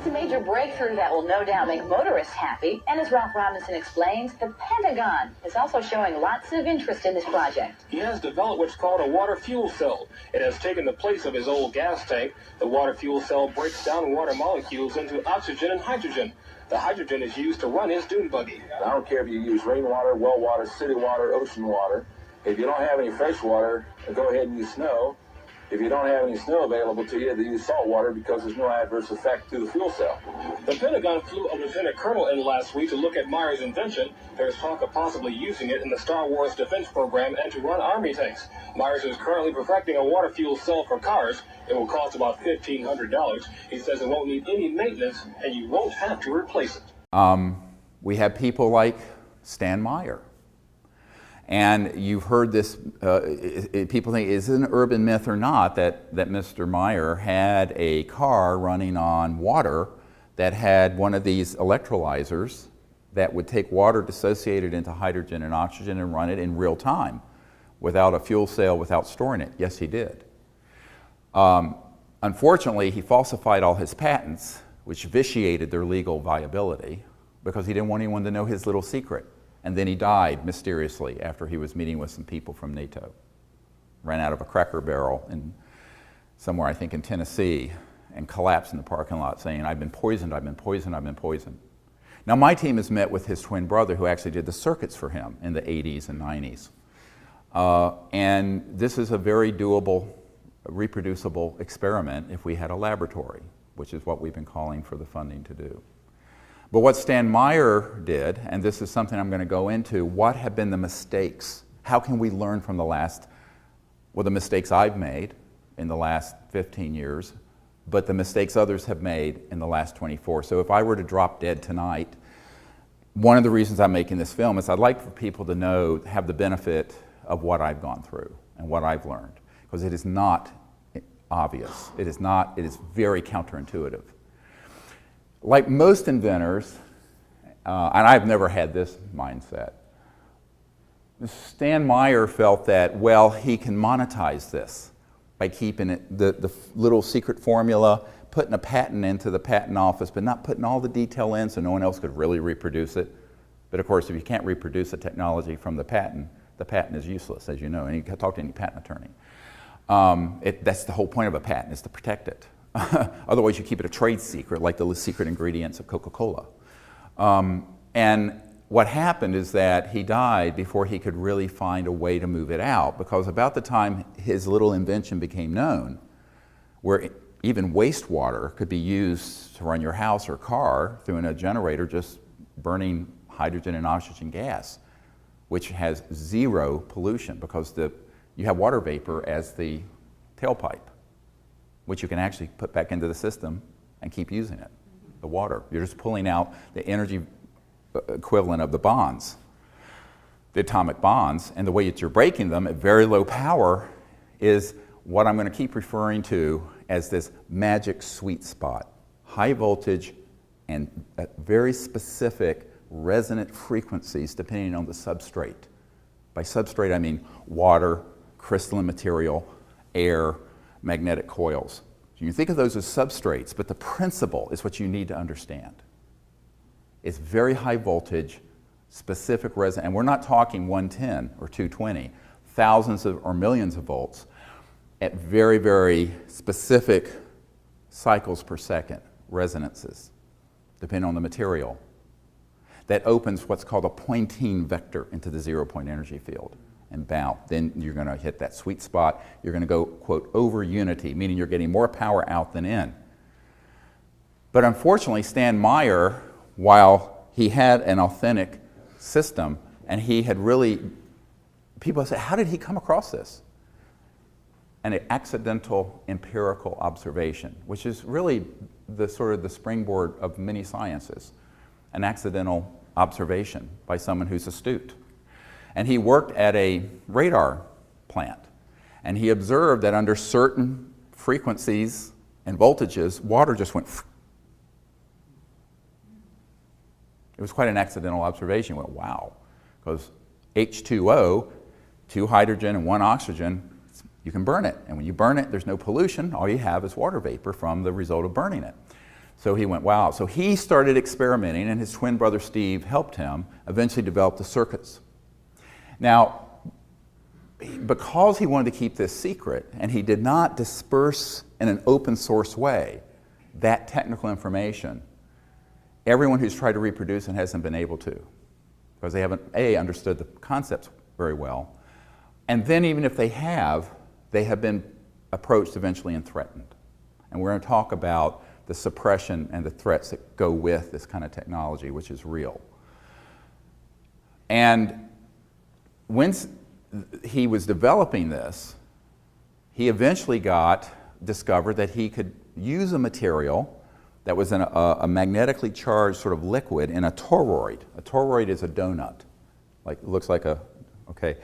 It's a major breakthrough that will no doubt make motorists happy. And as Ralph Robinson explains, the Pentagon is also showing lots of interest in this project. He has developed what's called a water fuel cell. It has taken the place of his old gas tank. The water fuel cell breaks down water molecules into oxygen and hydrogen. The hydrogen is used to run his dune buggy. I don't care if you use rainwater, well water, city water, ocean water. If you don't have any fresh water, go ahead and use snow. If you don't have any snow available to you, then use salt water because there's no adverse effect to the fuel cell. The Pentagon flew a lieutenant colonel in last week to look at Meyer's invention. There's talk of possibly using it in the Star Wars defense program and to run army tanks. Myers is currently perfecting a water fuel cell for cars. It will cost about $1,500. He says it won't need any maintenance and you won't have to replace it. We have people like Stan Meyer. And you've heard this, people think, is it an urban myth or not, that Mr. Meyer had a car running on water that had one of these electrolyzers that would take water dissociated into hydrogen and oxygen and run it in real time without a fuel cell, without storing it. Yes, he did. Unfortunately, he falsified all his patents, which vitiated their legal viability because he didn't want anyone to know his little secret. And then he died mysteriously after he was meeting with some people from NATO. Ran out of a Cracker Barrel in somewhere, I think, in Tennessee, and collapsed in the parking lot saying, "I've been poisoned, I've been poisoned, I've been poisoned." Now, my team has met with his twin brother who actually did the circuits for him in the 80s and 90s. And this is a very doable, reproducible experiment if we had a laboratory, which is what we've been calling for the funding to do. But what Stan Meyer did, and this is something I'm going to go into, what have been the mistakes? How can we learn from the mistakes I've made in the last 15 years, but the mistakes others have made in the last 24. So if I were to drop dead tonight, one of the reasons I'm making this film is I'd like for people to know, have the benefit of what I've gone through and what I've learned, because it is not obvious. It is very counterintuitive. Like most inventors, and I've never had this mindset, Stan Meyer felt that, well, he can monetize this by keeping it, the little secret formula, putting a patent into the patent office, but not putting all the detail in so no one else could really reproduce it. But of course, if you can't reproduce the technology from the patent is useless, as you know, and you can talk to any patent attorney. That's the whole point of a patent, is to protect it. Otherwise, you keep it a trade secret, like the secret ingredients of Coca-Cola. And what happened is that he died before he could really find a way to move it out, because about the time his little invention became known, where even wastewater could be used to run your house or car through a generator just burning hydrogen and oxygen gas, which has zero pollution because you have water vapor as the tailpipe, which you can actually put back into the system and keep using it, the water. You're just pulling out the energy equivalent of the bonds, the atomic bonds, and the way that you're breaking them at very low power is what I'm going to keep referring to as this magic sweet spot. High voltage and very specific resonant frequencies depending on the substrate. By substrate, I mean water, crystalline material, air, magnetic coils. So you think of those as substrates, but the principle is what you need to understand. It's very high voltage, specific resonance, and we're not talking 110 or 220, thousands or millions of volts at very, very specific cycles per second, resonances, depending on the material. That opens what's called a Poynting vector into the zero-point energy field. And bound. Then you're going to hit that sweet spot. You're going to go, quote, over unity, meaning you're getting more power out than in. But unfortunately, Stan Meyer, while he had an authentic system, and he had really, people say, how did he come across this? An accidental empirical observation, which is really the sort of the springboard of many sciences, an accidental observation by someone who's astute. And he worked at a radar plant, and he observed that under certain frequencies and voltages, water just went. It was quite an accidental observation. He went, wow, because H2O, 2 hydrogen and 1 oxygen, you can burn it. And when you burn it, there's no pollution. All you have is water vapor from the result of burning it. So he went, wow. So he started experimenting, and his twin brother Steve helped him eventually develop the circuits. Now, because he wanted to keep this secret, and he did not disperse in an open source way that technical information, everyone who's tried to reproduce it hasn't been able to, because they haven't, A, understood the concepts very well, and then even if they have been approached eventually and threatened. And we're going to talk about the suppression and the threats that go with this kind of technology, which is real. And when he was developing this, he eventually discovered that he could use a material that was in a magnetically charged sort of liquid in a toroid. A toroid is a donut, like it looks like a, okay.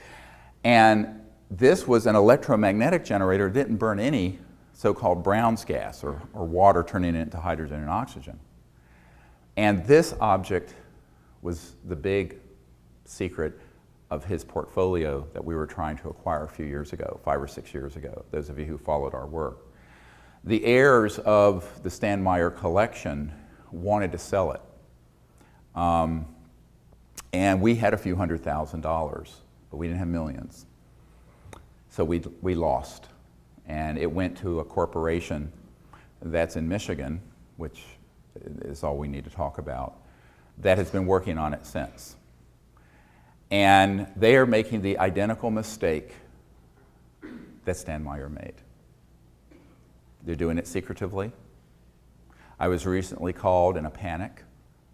And this was an electromagnetic generator. It didn't burn any so-called Brown's gas or water turning it into hydrogen and oxygen. And this object was the big secret of his portfolio that we were trying to acquire a few years ago, 5 or 6 years ago, those of you who followed our work. The heirs of the Stanmeyer collection wanted to sell it. And we had a few $100,000, but we didn't have millions. So we lost. And it went to a corporation that's in Michigan, which is all we need to talk about, that has been working on it since. And they are making the identical mistake that Stanmeyer made. They're doing it secretively. I was recently called in a panic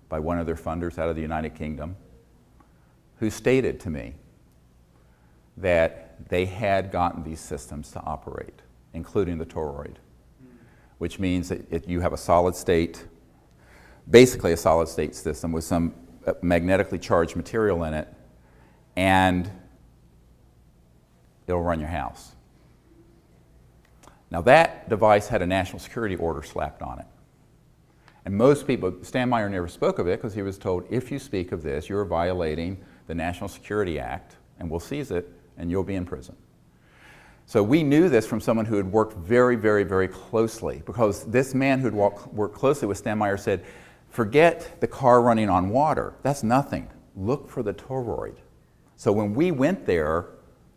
by one of their funders out of the United Kingdom, who stated to me that they had gotten these systems to operate, including the toroid, which means that you have a solid state, basically a solid state system with some magnetically charged material in it, and it'll run your house. Now that device had a national security order slapped on it. And most people, Stanmeyer never spoke of it because he was told, if you speak of this, you're violating the National Security Act and we'll seize it and you'll be in prison. So we knew this from someone who had worked very, very, very closely, because this man who'd worked closely with Stanmeyer said, forget the car running on water. That's nothing. Look for the toroid. So when we went there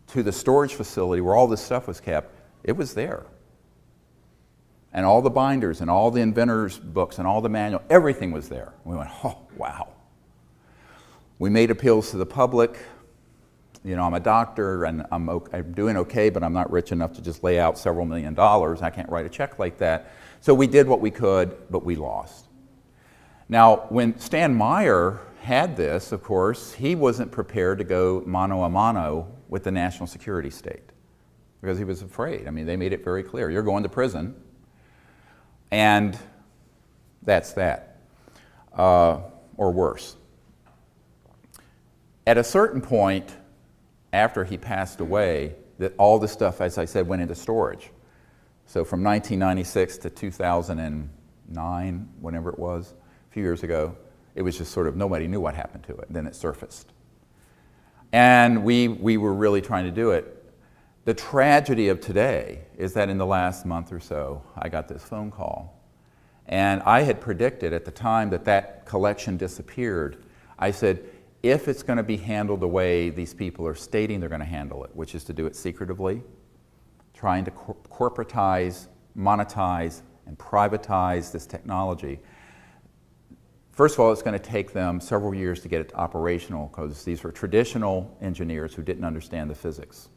to the storage facility where all this stuff was kept, it was there. And all the binders and all the inventor's books and all the manual, everything was there. We went, oh, wow. We made appeals to the public. You know, I'm a doctor and I'm doing okay, but I'm not rich enough to just lay out several $1 million. I can't write a check like that. So we did what we could, but we lost. Now, when Stanmeyer had this, of course, he wasn't prepared to go mano a mano with the national security state because he was afraid. I mean, they made it very clear. You're going to prison, and that's that, or worse. At a certain point, after he passed away, that all this stuff, as I said, went into storage. So from 1996 to 2009, whenever it was, a few years ago, it was just sort of, nobody knew what happened to it. Then it surfaced. And we were really trying to do it. The tragedy of today is that in the last month or so, I got this phone call. And I had predicted at the time that that collection disappeared. I said, if it's going to be handled the way these people are stating they're going to handle it, which is to do it secretively, trying to corporatize, monetize, and privatize this technology, first of all, it's going to take them several years to get it operational because these were traditional engineers who didn't understand the physics.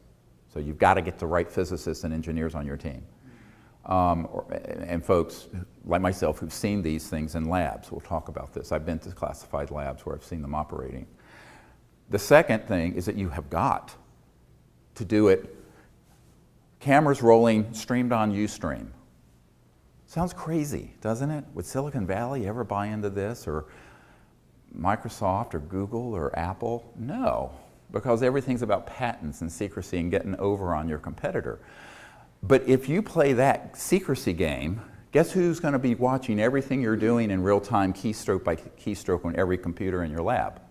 So you've got to get the right physicists and engineers on your team. And folks like myself who've seen these things in labs. We'll talk about this. I've been to classified labs where I've seen them operating. The second thing is that you have got to do it, cameras rolling, streamed on Ustream. Sounds crazy, doesn't it? Would Silicon Valley ever buy into this, or Microsoft or Google or Apple? No, because everything's about patents and secrecy and getting over on your competitor. But if you play that secrecy game, guess who's going to be watching everything you're doing in real time, keystroke by keystroke on every computer in your lab?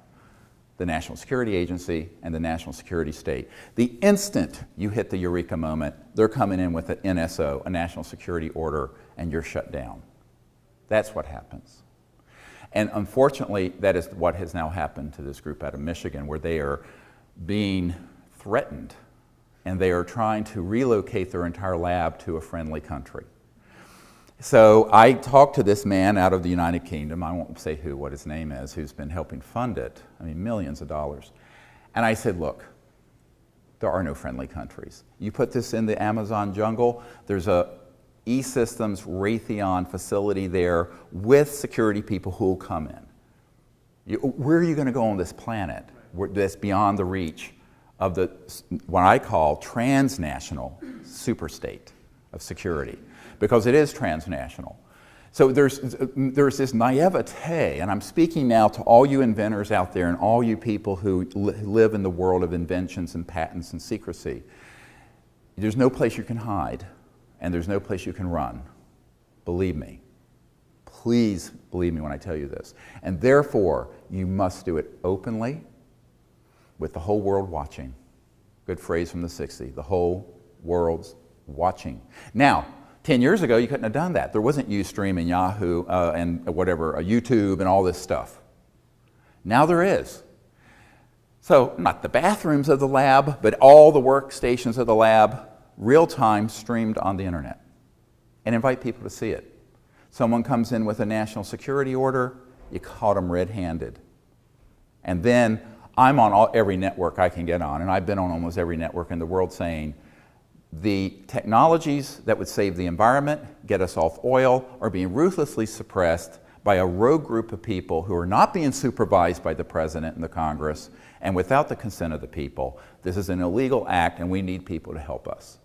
The National Security Agency and the National Security State. The instant you hit the eureka moment, they're coming in with an NSO, a National Security Order, and you're shut down. That's what happens. And unfortunately, that is what has now happened to this group out of Michigan, where they are being threatened and they are trying to relocate their entire lab to a friendly country. So I talked to this man out of the United Kingdom, I won't say what his name is, who's been helping fund it, I mean millions of dollars. And I said, look, there are no friendly countries. You put this in the Amazon jungle, there's a E-Systems Raytheon facility there with security people who will come in. Where are you going to go on this planet that's beyond the reach of the, what I call transnational superstate of security? Because it is transnational. So there's this naivete, and I'm speaking now to all you inventors out there and all you people who live in the world of inventions and patents and secrecy. There's no place you can hide. And there's no place you can run. Believe me. Please believe me when I tell you this. And therefore, you must do it openly with the whole world watching. Good phrase from the 60s. The whole world's watching. Now, 10 years ago, you couldn't have done that. There wasn't Ustream and Yahoo and whatever, YouTube and all this stuff. Now there is. So, not the bathrooms of the lab, but all the workstations of the lab, real-time streamed on the internet, and invite people to see it. Someone comes in with a national security order, you caught them red-handed. And then I'm on every network I can get on, and I've been on almost every network in the world saying, the technologies that would save the environment, get us off oil, are being ruthlessly suppressed by a rogue group of people who are not being supervised by the President and the Congress, and without the consent of the people. This is an illegal act, and we need people to help us.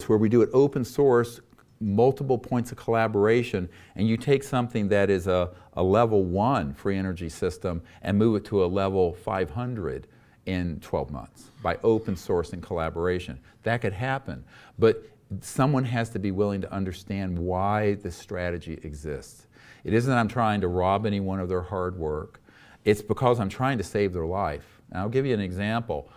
Where we do it open source, multiple points of collaboration, and you take something that is a level 1 free energy system and move it to a level 500 in 12 months by open source and collaboration. That could happen, but someone has to be willing to understand why this strategy exists. It isn't that I'm trying to rob anyone of their hard work. It's because I'm trying to save their life. And I'll give you an example.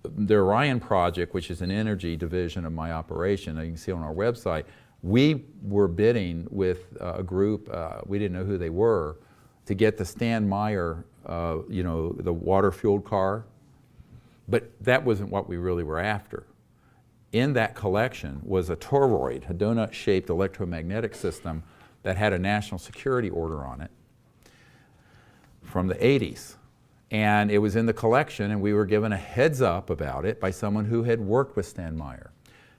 The Orion project, which is an energy division of my operation, you can see on our website, we were bidding with a group, we didn't know who they were, to get the Stan Meyer, the water-fueled car. But that wasn't what we really were after. In that collection was a toroid, a donut-shaped electromagnetic system that had a national security order on it from the 80s. And it was in the collection, and we were given a heads up about it by someone who had worked with Stan Meyer.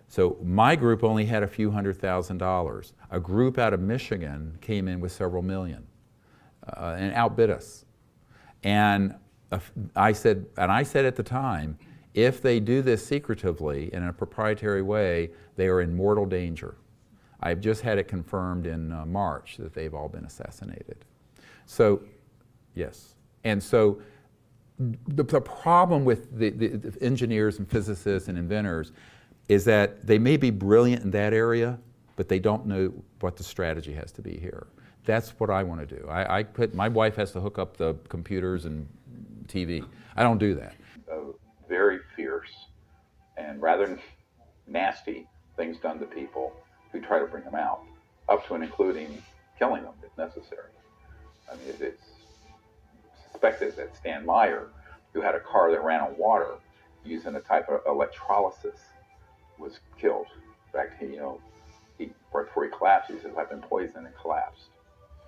So my group only had a few $100,000. A group out of Michigan came in with several million and outbid us. And I said at the time, if they do this secretively in a proprietary way, they are in mortal danger. I've just had it confirmed in March that they've all been assassinated. So, yes. And so, the problem with the engineers and physicists and inventors is that they may be brilliant in that area, but they don't know what the strategy has to be here. That's what I want to do. My wife has to hook up the computers and TV. I don't do that. Very fierce and rather nasty things done to people who try to bring them out, up to and including killing them if necessary. I mean, it's suspected that Stan Meyer, who had a car that ran on water using a type of electrolysis, was killed. In fact, right before he collapsed, he says, "I've been poisoned," and collapsed.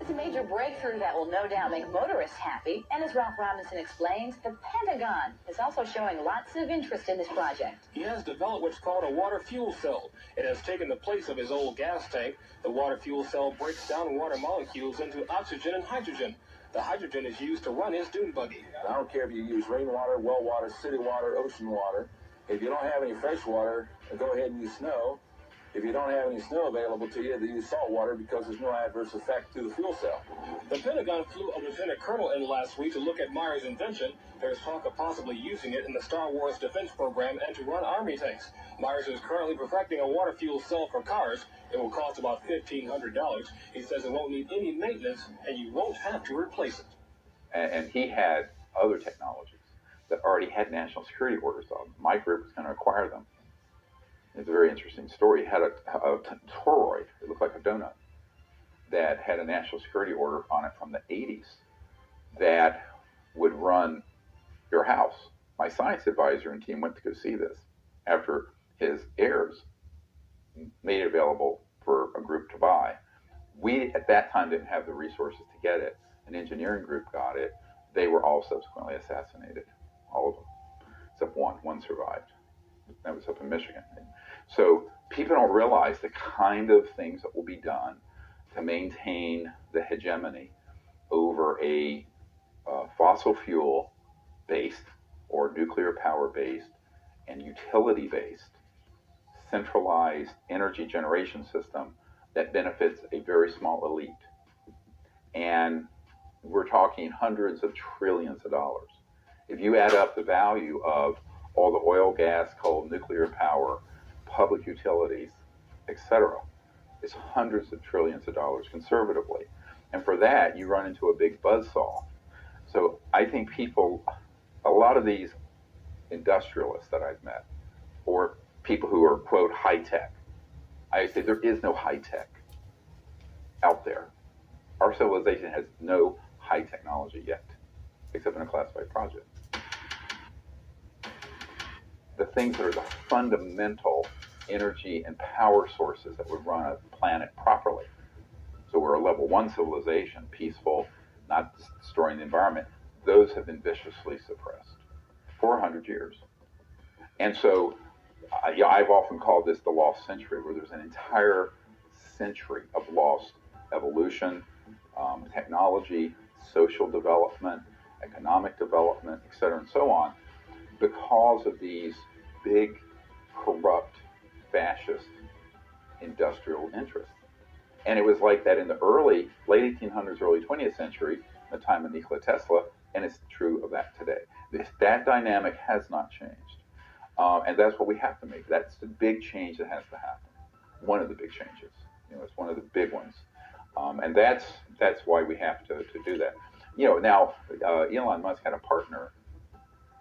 It's a major breakthrough that will no doubt make motorists happy. And as Ralph Robinson explains, the Pentagon is also showing lots of interest in this project. He has developed what's called a water fuel cell. It has taken the place of his old gas tank. The water fuel cell breaks down water molecules into oxygen and hydrogen. The hydrogen is used to run his dune buggy. I don't care if you use rainwater, well water, city water, ocean water. If you don't have any fresh water, go ahead and use snow. If you don't have any snow available to you, they use salt water because there's no adverse effect to the fuel cell. The Pentagon flew a lieutenant colonel in last week to look at Meyer's invention. There's talk of possibly using it in the Star Wars defense program and to run army tanks. Myers is currently perfecting a water fuel cell for cars. It will cost about $1,500. He says it won't need any maintenance, and you won't have to replace it. And he had other technologies that already had national security orders on. My group was going to acquire them. It's a very interesting story. He had a toroid, it looked like a donut, that had a national security order on it from the 80s that would run your house. My science advisor and team went to go see this after his heirs made it available for a group to buy. We, at that time, didn't have the resources to get it. An engineering group got it. They were all subsequently assassinated, all of them, except one. One survived. That was up in Michigan. So people don't realize the kind of things that will be done to maintain the hegemony over a fossil fuel based or nuclear power based and utility based centralized energy generation system that benefits a very small elite. And we're talking hundreds of trillions of dollars. If you add up the value of all the oil, gas, coal, nuclear power, public utilities, etc., it's hundreds of trillions of dollars conservatively. And for that, you run into a big buzzsaw. So I think people, a lot of these industrialists that I've met, or people who are, quote, high-tech, I say there is no high-tech out there. Our civilization has no high technology yet, except in a classified project. The things that are the fundamental energy and power sources that would run a planet properly. So we're a level 1 civilization, peaceful, not destroying the environment. Those have been viciously suppressed for 100 years. And so I've often called this the lost century, where there's an entire century of lost evolution, technology, social development, economic development, et cetera, and so on, because of these big, corrupt, fascist industrial interests. And it was like that in the late 1800s, early 20th century, the time of Nikola Tesla, and it's true of that today. That dynamic has not changed. And that's what we have to make. That's the big change that has to happen. One of the big changes. It's one of the big ones. And that's why we have to do that. Now, Elon Musk had a partner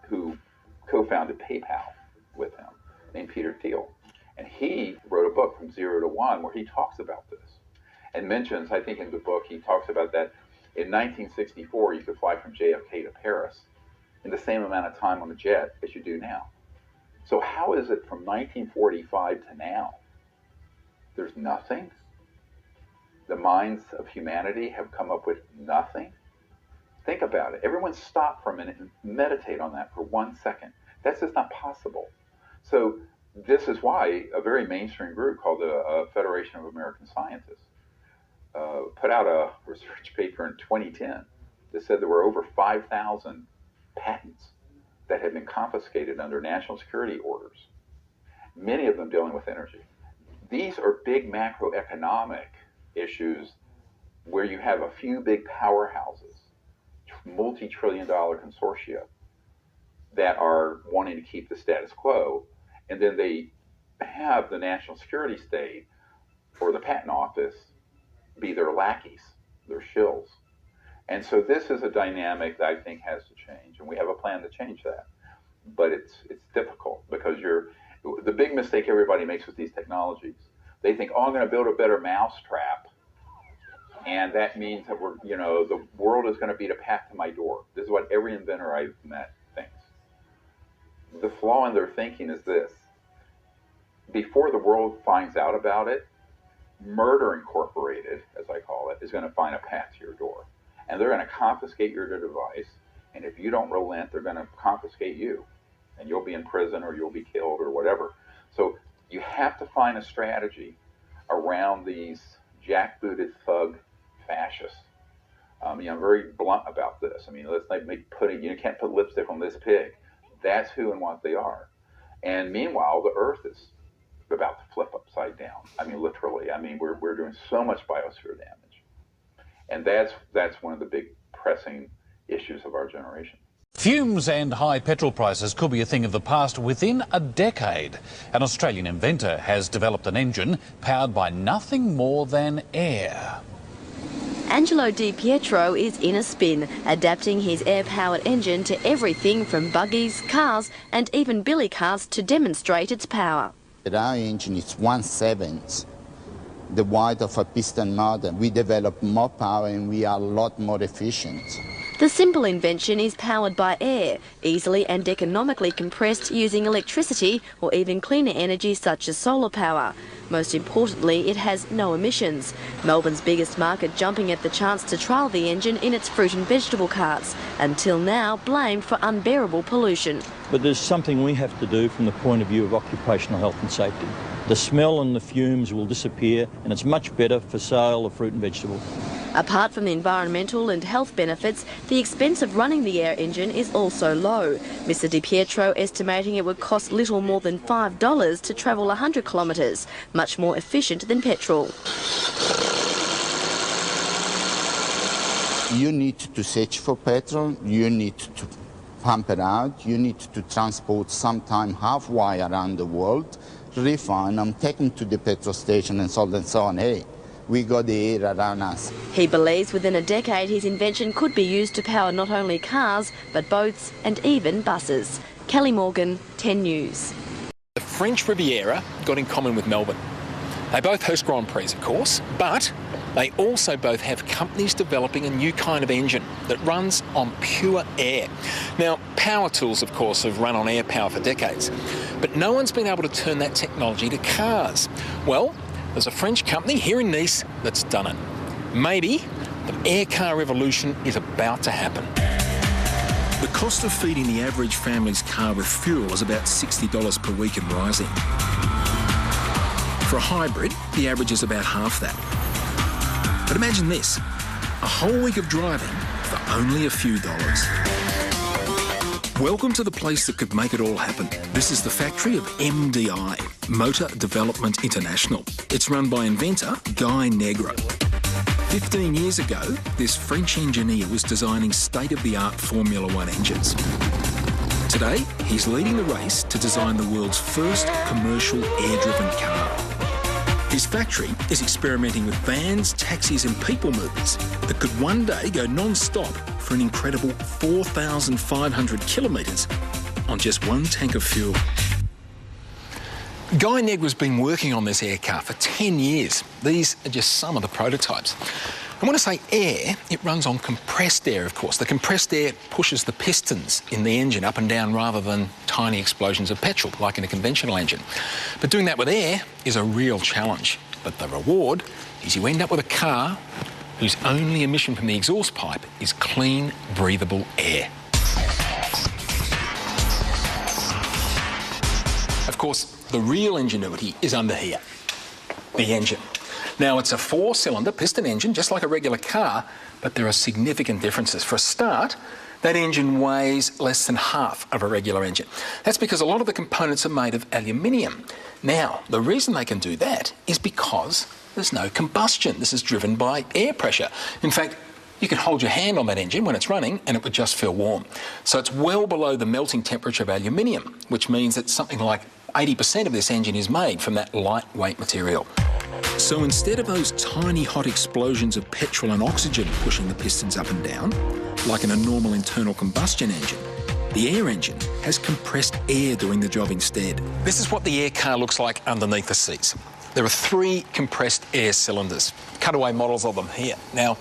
who co-founded PayPal with him, named Peter Thiel. And he wrote a book, From Zero to One, where he talks about this. And mentions, I think in the book, he talks about that in 1964, you could fly from JFK to Paris in the same amount of time on a jet as you do now. So how is it from 1945 to now, there's nothing? The minds of humanity have come up with nothing? Think about it. Everyone stop for a minute and meditate on that for 1 second. That's just not possible. So this is why a very mainstream group called the Federation of American Scientists put out a research paper in 2010 that said there were over 5,000 patents that had been confiscated under national security orders, many of them dealing with energy. These are big macroeconomic issues where you have a few big powerhouses, multi-trillion-dollar consortia that are wanting to keep the status quo, and then they have the national security state or the patent office be their lackeys, their shills. And so this is a dynamic that I think has to change, and we have a plan to change that. But it's difficult because the big mistake everybody makes with these technologies, they think, oh, I'm going to build a better mousetrap, and that means that the world is going to beat a path to my door. This is what every inventor I've met thinks. The flaw in their thinking is this: before the world finds out about it, Murder Incorporated, as I call it, is going to find a path to your door. And they're going to confiscate your device, and if you don't relent, they're going to confiscate you. And you'll be in prison or you'll be killed or whatever. So you have to find a strategy around these jackbooted thug fascists. I'm very blunt about this. Let's not you can't put lipstick on this pig. That's who and what they are. And meanwhile, the earth is about to flip upside down. Literally. We're doing so much biosphere damage. And that's one of the big pressing issues of our generation. Fumes and high petrol prices could be a thing of the past within a decade. An Australian inventor has developed an engine powered by nothing more than air. Angelo Di Pietro is in a spin, adapting his air-powered engine to everything from buggies, cars and even billy carts to demonstrate its power. Ferrari engine is 1/7 the width of a piston motor. We develop more power and we are a lot more efficient. The simple invention is powered by air, easily and economically compressed using electricity or even cleaner energy such as solar power. Most importantly, it has no emissions. Melbourne's biggest market jumping at the chance to trial the engine in its fruit and vegetable carts, until now blamed for unbearable pollution. But there's something we have to do from the point of view of occupational health and safety. The smell and the fumes will disappear, and it's much better for sale of fruit and vegetables. Apart from the environmental and health benefits, the expense of running the air engine is also low. Mr DiPietro estimating it would cost little more than $5 to travel 100 kilometres, much more efficient than petrol. You need to search for petrol, you need to pump it out, you need to transport sometime halfway around the world, refine them, take them to the petrol station and so on. Hey, we got the air around us. He believes within a decade his invention could be used to power not only cars, but boats and even buses. Kelly Morgan, 10 News. The French Riviera got in common with Melbourne. They both host Grand Prix, of course, but they also both have companies developing a new kind of engine that runs on pure air. Now, power tools, of course, have run on air power for decades, but no one's been able to turn that technology to cars. Well, there's a French company here in Nice that's done it. Maybe the air car revolution is about to happen. The cost of feeding the average family's car with fuel is about $60 per week and rising. For a hybrid, the average is about half that. But imagine this, a whole week of driving for only a few dollars. Welcome to the place that could make it all happen. This is the factory of MDI, Motor Development International. It's run by inventor Guy Negro. 15 years ago, this French engineer was designing state-of-the-art Formula One engines. Today, he's leading the race to design the world's first commercial air-driven car. His factory is experimenting with vans, taxis and people movers that could one day go non-stop for an incredible 4,500 kilometres on just one tank of fuel. Guy Negra's been working on this air car for 10 years. These are just some of the prototypes. And when I say air, it runs on compressed air, of course. The compressed air pushes the pistons in the engine up and down rather than tiny explosions of petrol, like in a conventional engine. But doing that with air is a real challenge. But the reward is you end up with a car whose only emission from the exhaust pipe is clean, breathable air. Of course, the real ingenuity is under here, the engine. Now, it's a 4-cylinder piston engine, just like a regular car, but there are significant differences. For a start, that engine weighs less than half of a regular engine. That's because a lot of the components are made of aluminium. Now, the reason they can do that is because there's no combustion. This is driven by air pressure. In fact, you can hold your hand on that engine when it's running and it would just feel warm. So it's well below the melting temperature of aluminium, which means that something like 80% of this engine is made from that lightweight material. So instead of those tiny hot explosions of petrol and oxygen pushing the pistons up and down, like in a normal internal combustion engine, the air engine has compressed air doing the job instead. This is what the air car looks like underneath the seats. There are 3 compressed air cylinders, cutaway models of them here. Now,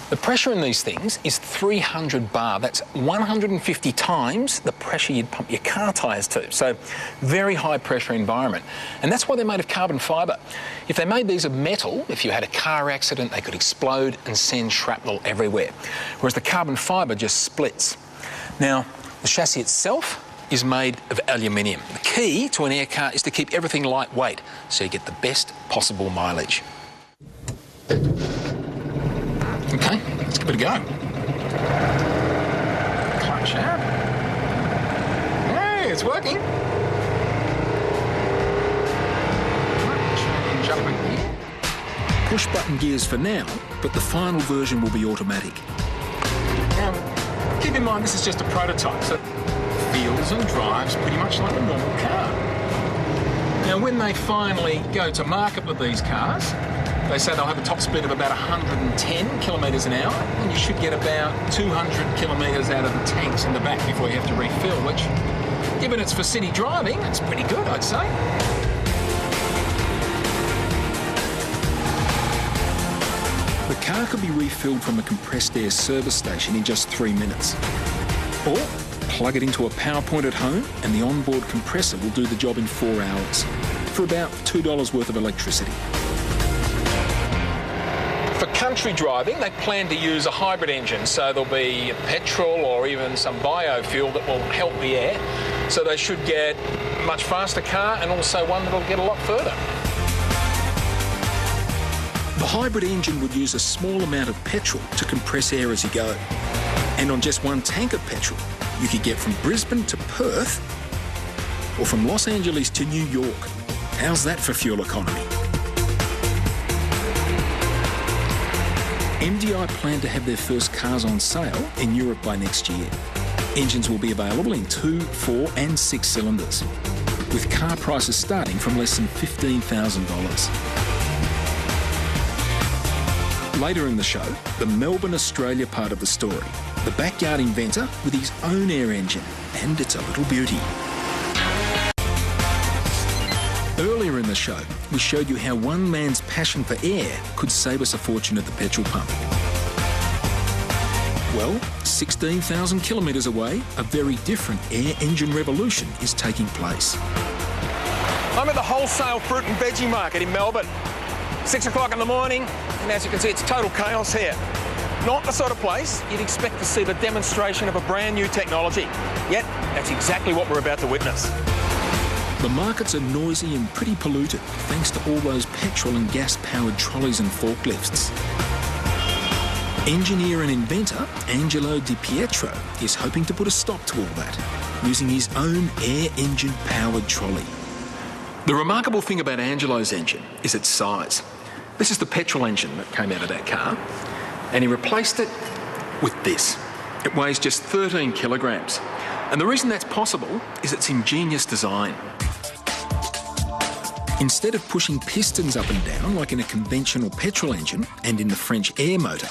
the pressure in these things is 300 bar. That's 150 times the pressure you'd pump your car tyres to. So, very high pressure environment. And that's why they're made of carbon fibre. If they made these of metal, if you had a car accident, they could explode and send shrapnel everywhere. Whereas the carbon fibre just splits. Now, the chassis itself is made of aluminium. The key to an air car is to keep everything lightweight so you get the best possible mileage. Okay, let's give it a go. Clutch out. Hey, it's working. Change up in here. Push button gears for now, but the final version will be automatic. Now, keep in mind this is just a prototype, so it feels and drives pretty much like a normal car. Now, when they finally go to market with these cars, they say they'll have a top speed of about 110 kilometres an hour, and you should get about 200 kilometres out of the tanks in the back before you have to refill, which, given it's for city driving, it's pretty good, I'd say. The car could be refilled from a compressed air service station in just 3 minutes. Or plug it into a power point at home and the onboard compressor will do the job in 4 hours for about $2 worth of electricity. For country driving, they plan to use a hybrid engine, so there'll be petrol or even some biofuel that will help the air. So they should get a much faster car and also one that'll get a lot further. The hybrid engine would use a small amount of petrol to compress air as you go. And on just one tank of petrol, you could get from Brisbane to Perth or from Los Angeles to New York. How's that for fuel economy? MDI plan to have their first cars on sale in Europe by next year. Engines will be available in 2, 4 and 6 cylinders, with car prices starting from less than $15,000. Later in the show, the Melbourne, Australia part of the story. The backyard inventor with his own air engine, and it's a little beauty. Earlier in the show, we showed you how one man's passion for air could save us a fortune at the petrol pump. Well, 16,000 kilometres away, a very different air engine revolution is taking place. I'm at the wholesale fruit and veggie market in Melbourne. 6 o'clock in the morning, and as you can see, it's total chaos here. Not the sort of place you'd expect to see the demonstration of a brand new technology. Yet, that's exactly what we're about to witness. The markets are noisy and pretty polluted thanks to all those petrol and gas-powered trolleys and forklifts. Engineer and inventor Angelo Di Pietro is hoping to put a stop to all that, using his own air engine-powered trolley. The remarkable thing about Angelo's engine is its size. This is the petrol engine that came out of that car, and he replaced it with this. It weighs just 13 kilograms. And the reason that's possible is its ingenious design. Instead of pushing pistons up and down like in a conventional petrol engine and in the French air motor,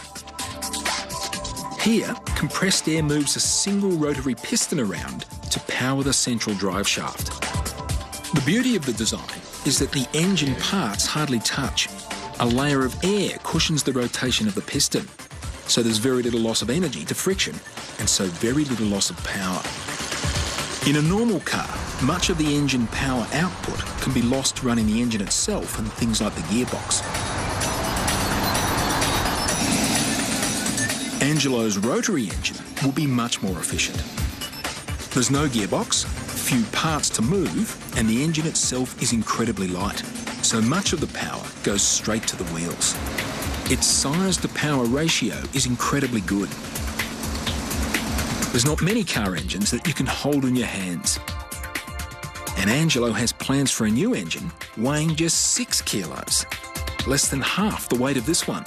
here, compressed air moves a single rotary piston around to power the central drive shaft. The beauty of the design is that the engine parts hardly touch. A layer of air cushions the rotation of the piston, so there's very little loss of energy to friction, and so very little loss of power. In a normal car, much of the engine power output can be lost running the engine itself and things like the gearbox. Angelo's rotary engine will be much more efficient. There's no gearbox, few parts to move, and the engine itself is incredibly light, so much of the power goes straight to the wheels. Its size to power ratio is incredibly good. There's not many car engines that you can hold in your hands. And Angelo has plans for a new engine weighing just 6 kilos, less than half the weight of this one.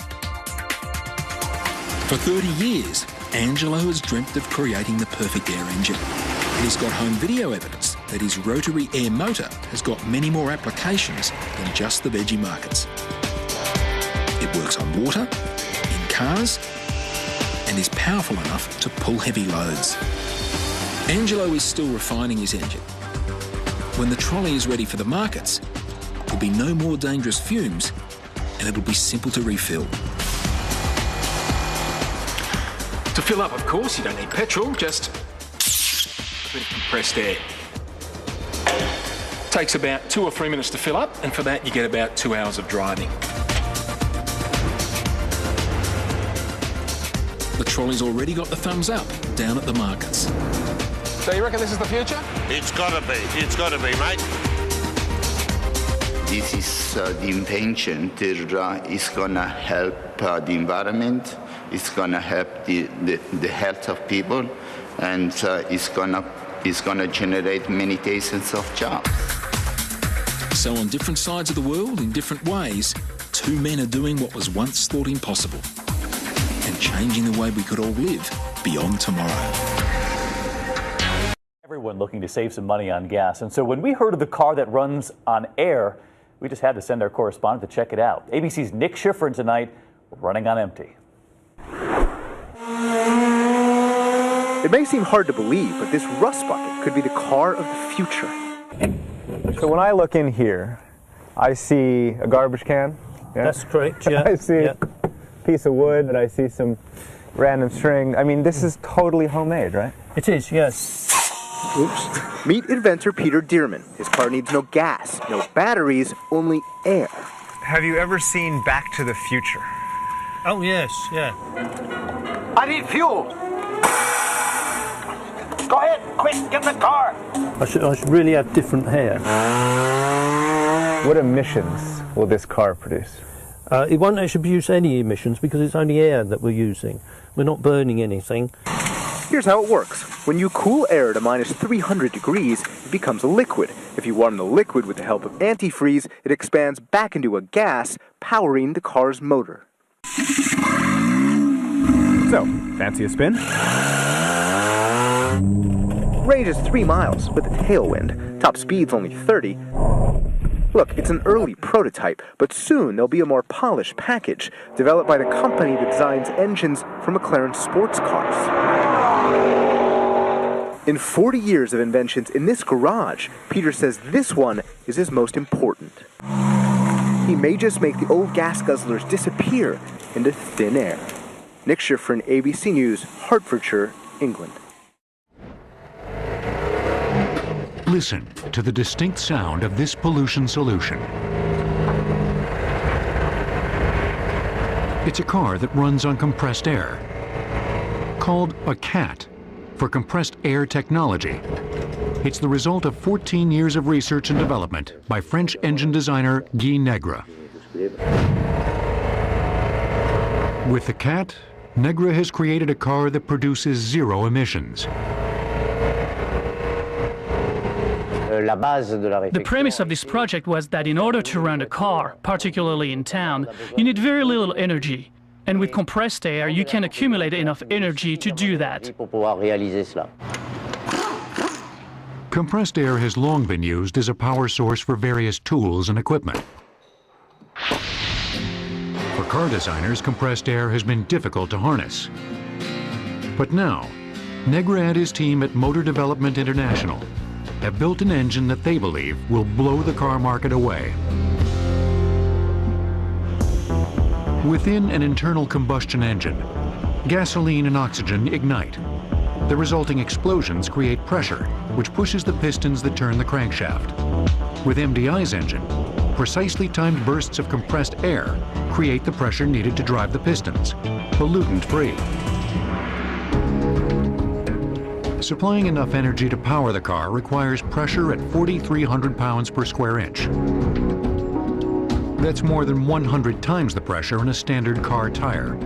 For 30 years, Angelo has dreamt of creating the perfect air engine. And he's got home video evidence that his rotary air motor has got many more applications than just the veggie markets. It works on water, in cars, and is powerful enough to pull heavy loads. Angelo is still refining his engine. When the trolley is ready for the markets, there'll be no more dangerous fumes and it'll be simple to refill. To fill up, of course, you don't need petrol, just a bit of compressed air. Takes about 2 or 3 minutes to fill up, and for that you get about 2 hours of driving. The trolley's already got the thumbs up down at the markets. So you reckon this is the future? It's gotta be, mate. This is the invention that is gonna help the environment, it's gonna help the health of people, and it's gonna generate many thousands of jobs. So on different sides of the world, in different ways, 2 men are doing what was once thought impossible and changing the way we could all live beyond tomorrow. Everyone looking to save some money on gas. And so when we heard of the car that runs on air, we just had to send our correspondent to check it out. ABC's Nick Schifrin tonight, running on empty. It may seem hard to believe, but this rust bucket could be the car of the future. So when I look in here, I see a garbage can. Yeah? That's correct, yeah. I see piece of wood and I see some random string. I mean, this is totally homemade, right? It is, yes. Oops. Meet inventor Peter Dearman. His car needs no gas, no batteries, only air. Have you ever seen Back to the Future? Oh, yes, yeah. I need fuel. Go ahead, quick, get in the car. I should really have different hair. What emissions will this car produce? It won't actually produce any emissions because it's only air that we're using. We're not burning anything. Here's how it works. When you cool air to minus 300 degrees, it becomes a liquid. If you warm the liquid with the help of antifreeze, it expands back into a gas, powering the car's motor. So, fancy a spin? Range is 3 miles with a tailwind. Top speed's only 30. Look, it's an early prototype, but soon there'll be a more polished package developed by the company that designs engines for McLaren sports cars. In 40 years of inventions in this garage, Peter says this one is his most important. He may just make the old gas guzzlers disappear into thin air. Nick Schifrin, ABC News, Hertfordshire, England. Listen to the distinct sound of this pollution solution. It's a car that runs on compressed air, called a CAT for compressed air technology. It's the result of 14 years of research and development by French engine designer Guy Negre. With the CAT, Negre has created a car that produces zero emissions. The premise of this project was that in order to run a car, particularly in town, you need very little energy. And with compressed air, you can accumulate enough energy to do that. Compressed air has long been used as a power source for various tools and equipment. For car designers, compressed air has been difficult to harness. But now, Negre and his team at Motor Development International have built an engine that they believe will blow the car market away. Within an internal combustion engine, gasoline and oxygen ignite. The resulting explosions create pressure, which pushes the pistons that turn the crankshaft. With MDI's engine, precisely timed bursts of compressed air create the pressure needed to drive the pistons, pollutant-free. Supplying enough energy to power the car requires pressure at 4,300 pounds per square inch. That's more than 100 times the pressure in a standard car tire.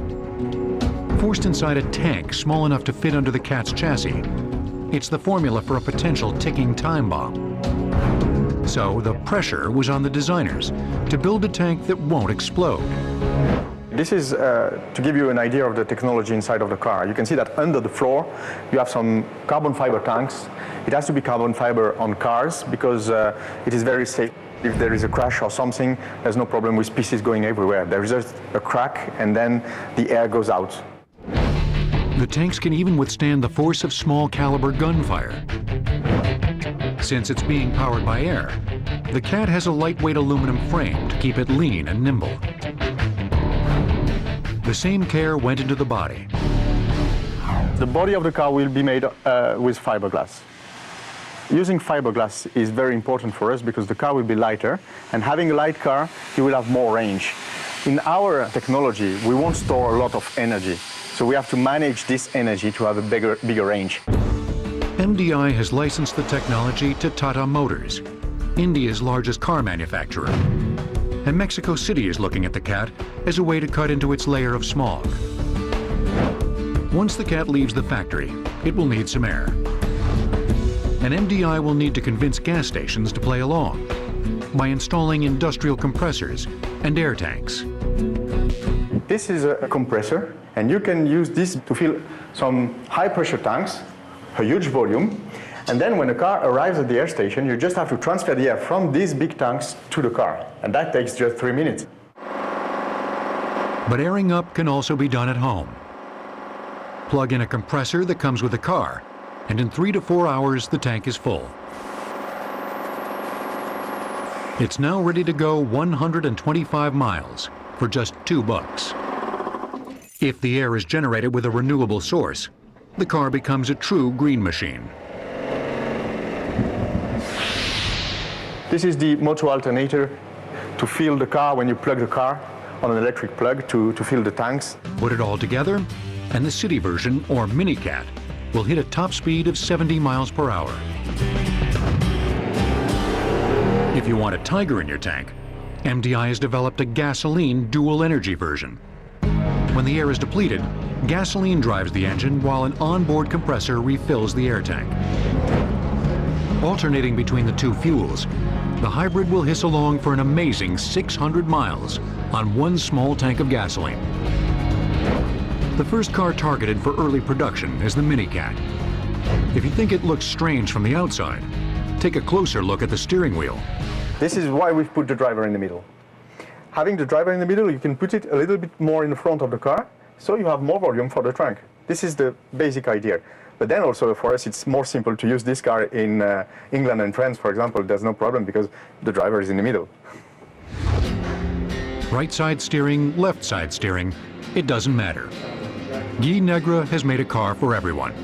Forced inside a tank small enough to fit under the CAT's chassis, it's the formula for a potential ticking time bomb. So the pressure was on the designers to build a tank that won't explode. This is to give you an idea of the technology inside of the car. You can see that under the floor you have some carbon fiber tanks. It has to be carbon fiber on cars because it is very safe. If there is a crash or something, there's no problem with pieces going everywhere. There is just a crack and then the air goes out. The tanks can even withstand the force of small caliber gunfire. Since it's being powered by air, the CAT has a lightweight aluminum frame to keep it lean and nimble. The same care went into the body. The body of the car will be made with fiberglass. Using fiberglass is very important for us because the car will be lighter, and having a light car, you will have more range. In our technology, we won't store a lot of energy, so we have to manage this energy to have a bigger range. MDI has licensed the technology to Tata Motors, India's largest car manufacturer. And Mexico City is looking at the CAT as a way to cut into its layer of smog. Once the CAT leaves the factory, it will need some air. And MDI will need to convince gas stations to play along by installing industrial compressors and air tanks. This is a compressor, and you can use this to fill some high-pressure tanks, a huge volume, and then when the car arrives at the air station, you just have to transfer the air from these big tanks to the car, and that takes just 3 minutes. But airing up can also be done at home. Plug in a compressor that comes with the car, and in 3 to 4 hours, the tank is full. It's now ready to go 125 miles for just $2. If the air is generated with a renewable source, the car becomes a true green machine. This is the motor alternator to fill the car when you plug the car on an electric plug to fill the tanks. Put it all together, and the city version, or Mini-Cat, will hit a top speed of 70 miles per hour. If you want a Tiger in your tank, MDI has developed a gasoline dual energy version. When the air is depleted, gasoline drives the engine while an onboard compressor refills the air tank. Alternating between the two fuels, the hybrid will hiss along for an amazing 600 miles on one small tank of gasoline. The first car targeted for early production is the Mini-Cat. If you think it looks strange from the outside, take a closer look at the steering wheel. This is why we've put the driver in the middle. Having the driver in the middle, you can put it a little bit more in the front of the car, so you have more volume for the trunk. This is the basic idea. But then also for us, it's more simple to use this car in England and France, for example. There's no problem because the driver is in the middle. Right side steering, left side steering, it doesn't matter. Guy Negre has made a car for everyone.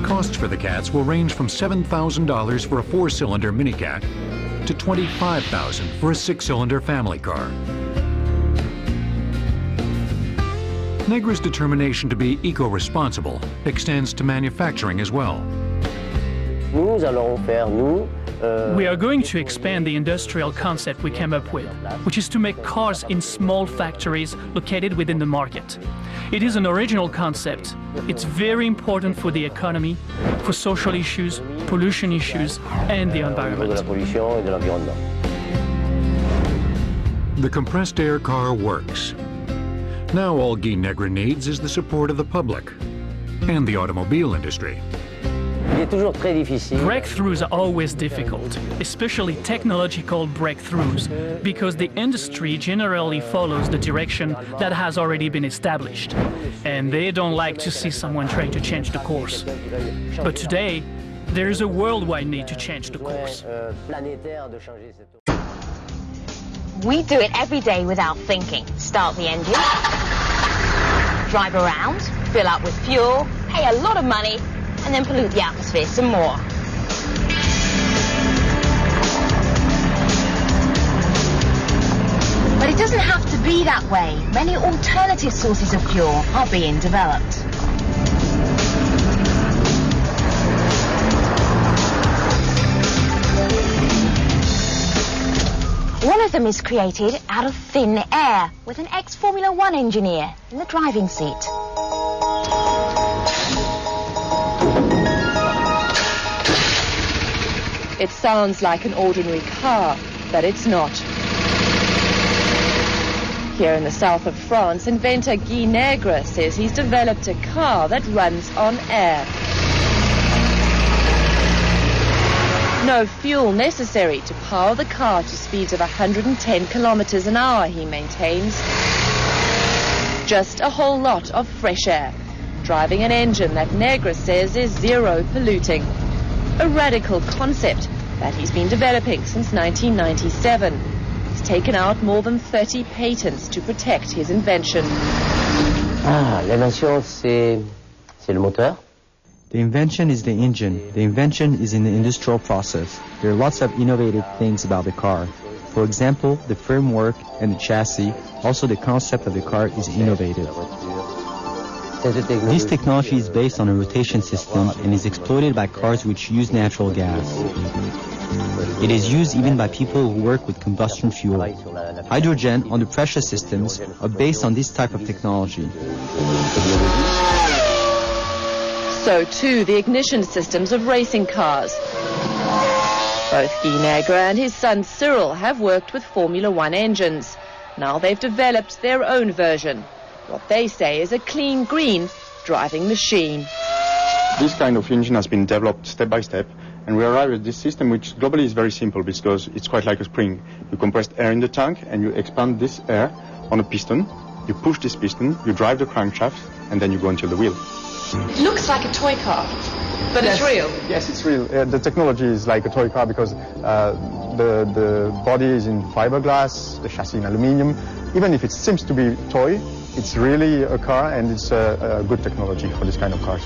Costs for the Cats will range from $7,000 for a 4-cylinder Mini-Cat to $25,000 for a 6-cylinder family car. Negre's determination to be eco-responsible extends to manufacturing as well. We are going to expand the industrial concept we came up with, which is to make cars in small factories located within the market. It is an original concept. It's very important for the economy, for social issues, pollution issues, and the environment. The compressed air car works. Now all Guy Negre needs is the support of the public and the automobile industry. Breakthroughs are always difficult, especially technological breakthroughs, because the industry generally follows the direction that has already been established, and they don't like to see someone trying to change the course. But today, there is a worldwide need to change the course. We do it every day without thinking. Start the engine, drive around, fill up with fuel, pay a lot of money, and then pollute the atmosphere some more. But it doesn't have to be that way. Many alternative sources of fuel are being developed. One of them is created out of thin air with an ex-Formula One engineer in the driving seat. It sounds like an ordinary car, but it's not. Here in the south of France, inventor Guy Negre says he's developed a car that runs on air. No fuel necessary to power the car to speeds of 110 kilometers an hour, he maintains. Just a whole lot of fresh air, driving an engine that Negre says is zero polluting. A radical concept that he's been developing since 1997. He's taken out more than 30 patents to protect his invention. L'invention, c'est le moteur. The invention is the engine. The invention is in the industrial process. There are lots of innovative things about the car. For example, the framework and the chassis. Also, the concept of the car is innovative. This technology is based on a rotation system and is exploited by cars which use natural gas. It is used even by people who work with combustion fuel. Hydrogen under pressure systems are based on this type of technology. So too the ignition systems of racing cars. Both Guy Negre and his son Cyril have worked with Formula One engines. Now they've developed their own version. What they say is a clean green driving machine. This kind of engine has been developed step by step, and we arrive at this system which globally is very simple because it's quite like a spring. You compress air in the tank and you expand this air on a piston. You push this piston, you drive the crankshaft, and then you go until the wheel. It looks like a toy car, but yes, it's real. Yes, it's real. The technology is like a toy car because the body is in fiberglass, the chassis in aluminium. Even if it seems to be toy, It's really a car, and it's a good technology for this kind of cars.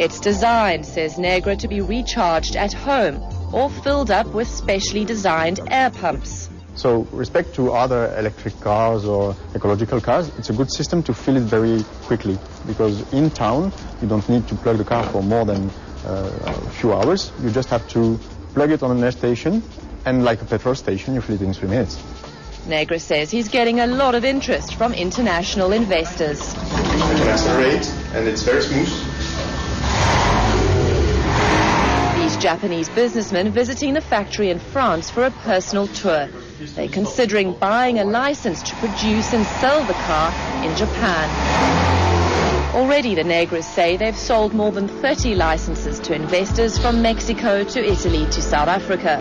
It's designed, says Negra, to be recharged at home or filled up with specially designed air pumps. So, respect to other electric cars or ecological cars, it's a good system to fill it very quickly, because in town you don't need to plug the car for more than a few hours. You just have to plug it on an air station, and like a petrol station, you fill it in 3 minutes. Negra says he's getting a lot of interest from international investors. You can accelerate, and it's very smooth. These Japanese businessmen visiting the factory in France for a personal tour. They're considering buying a license to produce and sell the car in Japan. Already, the Negras say they've sold more than 30 licenses to investors from Mexico to Italy to South Africa,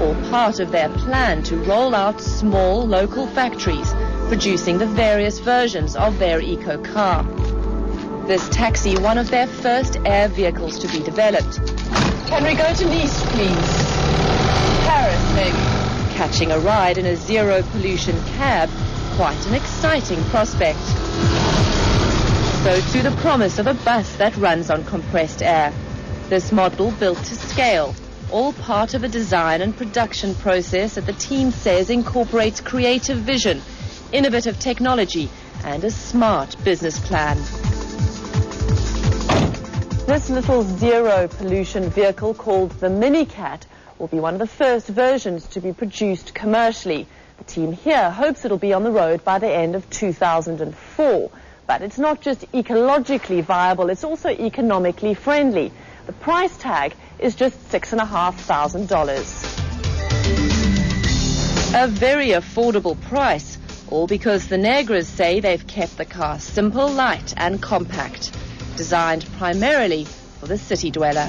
all part of their plan to roll out small local factories producing the various versions of their eco car. This taxi, one of their first air vehicles to be developed. Can we go to Nice, please? Paris, maybe. Catching a ride in a zero-pollution cab, quite an exciting prospect. So to the promise of a bus that runs on compressed air. This model built to scale, all part of a design and production process that the team says incorporates creative vision, innovative technology, and a smart business plan. This little zero-pollution vehicle called the Minicat will be one of the first versions to be produced commercially. The team here hopes it'll be on the road by the end of 2004. But it's not just ecologically viable, it's also economically friendly. The price tag is just $6,500. A very affordable price, all because the Negras say they've kept the car simple, light and compact, designed primarily for the city dweller.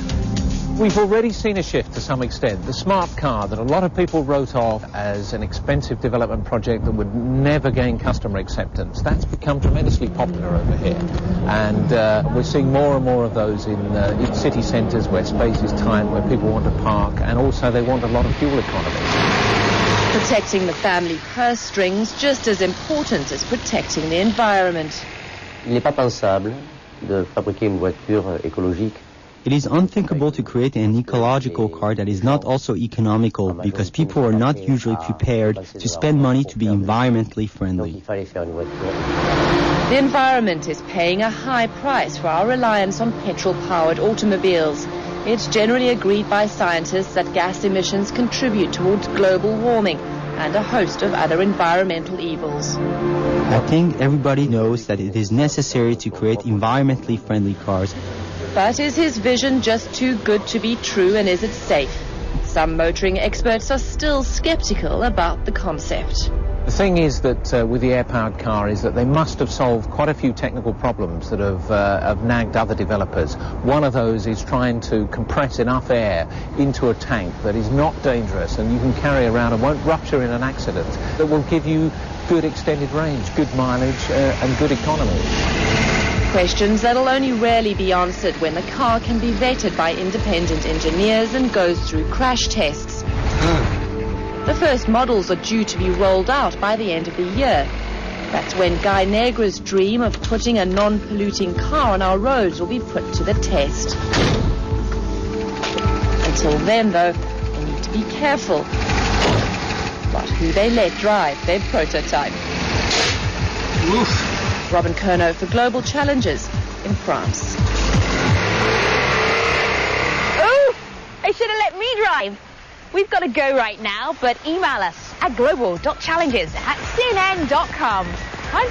We've already seen a shift to some extent. The smart car that a lot of people wrote off as an expensive development project that would never gain customer acceptance, that's become tremendously popular over here. And we're seeing more and more of those in city centres where space is tight, where people want to park, and also they want a lot of fuel economy. Protecting the family purse strings just as important as protecting the environment. Il n'est pas pensable de fabriquer une voiture écologique. It is unthinkable to create an ecological car that is not also economical, because people are not usually prepared to spend money to be environmentally friendly. The environment is paying a high price for our reliance on petrol-powered automobiles. It's generally agreed by scientists that gas emissions contribute towards global warming and a host of other environmental evils. I think everybody knows that it is necessary to create environmentally friendly cars. But is his vision just too good to be true, and is it safe? Some motoring experts are still skeptical about the concept. The thing is that with the air-powered car is that they must have solved quite a few technical problems that have nagged other developers. One of those is trying to compress enough air into a tank that is not dangerous and you can carry around and won't rupture in an accident, that will give you good extended range, good mileage and good economy. Questions that'll only rarely be answered when the car can be vetted by independent engineers and goes through crash tests. The first models are due to be rolled out by the end of the year. That's when Guy Negra's dream of putting a non-polluting car on our roads will be put to the test. Until then, though, they need to be careful about who they let drive their prototype. Oof. Robin Kerno for Global Challenges in France. Oh, they should have let me drive. We've got to go right now, but email us at global.challenges@cnn.com. I'm